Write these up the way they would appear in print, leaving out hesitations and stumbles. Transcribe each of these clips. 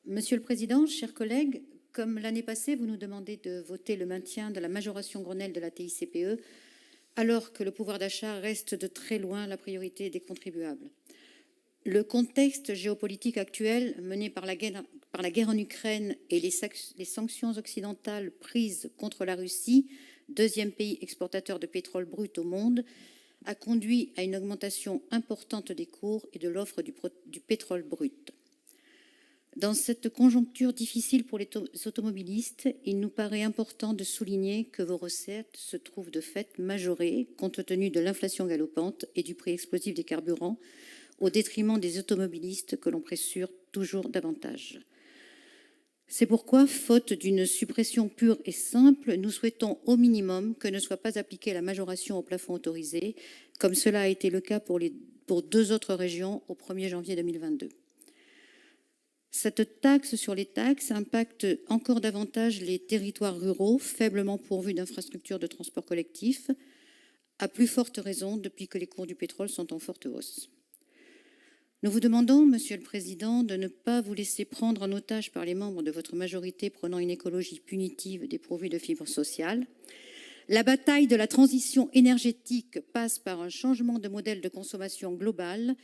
Monsieur le Président, chers collègues, comme l'année passée, vous nous demandez de voter le maintien de la majoration Grenelle de la TICPE, alors que le pouvoir d'achat reste de très loin la priorité des contribuables. Le contexte géopolitique actuel, mené par la guerre en Ukraine et les sanctions occidentales prises contre la Russie, deuxième pays exportateur de pétrole brut au monde, a conduit à une augmentation importante des cours et de l'offre du pétrole brut. Dans cette conjoncture difficile pour les automobilistes, il nous paraît important de souligner que vos recettes se trouvent de fait majorées compte tenu de l'inflation galopante et du prix explosif des carburants, au détriment des automobilistes que l'on pressure toujours davantage. C'est pourquoi, faute d'une suppression pure et simple, nous souhaitons au minimum que ne soit pas appliquée la majoration au plafond autorisé, comme cela a été le cas pour deux autres régions au 1er janvier 2022. Cette taxe sur les taxes impacte encore davantage les territoires ruraux, faiblement pourvus d'infrastructures de transport collectif, à plus forte raison depuis que les cours du pétrole sont en forte hausse. Nous vous demandons, Monsieur le Président, de ne pas vous laisser prendre en otage par les membres de votre majorité prônant une écologie punitive dépourvue de fibres sociales. La bataille de la transition énergétique passe par un changement de modèle de consommation global,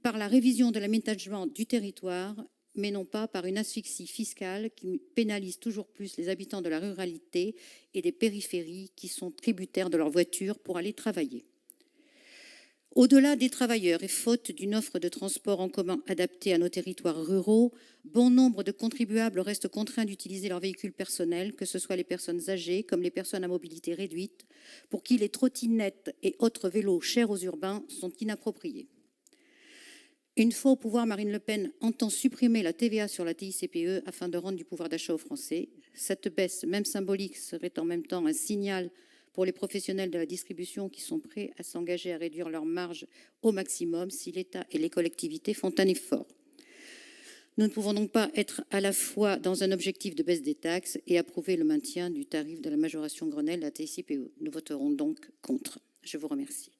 par la révision de l'aménagement du territoire, mais non pas par une asphyxie fiscale qui pénalise toujours plus les habitants de la ruralité et des périphéries qui sont tributaires de leur voiture pour aller travailler. Au-delà des travailleurs et faute d'une offre de transport en commun adaptée à nos territoires ruraux, bon nombre de contribuables restent contraints d'utiliser leur véhicule personnel, que ce soit les personnes âgées comme les personnes à mobilité réduite, pour qui les trottinettes et autres vélos chers aux urbains sont inappropriés. Une fois au pouvoir, Marine Le Pen entend supprimer la TVA sur la TICPE afin de rendre du pouvoir d'achat aux Français. Cette baisse, même symbolique, serait en même temps un signal pour les professionnels de la distribution qui sont prêts à s'engager à réduire leurs marges au maximum si l'État et les collectivités font un effort. Nous ne pouvons donc pas être à la fois dans un objectif de baisse des taxes et approuver le maintien du tarif de la majoration Grenelle de la TICPE. Nous voterons donc contre. Je vous remercie.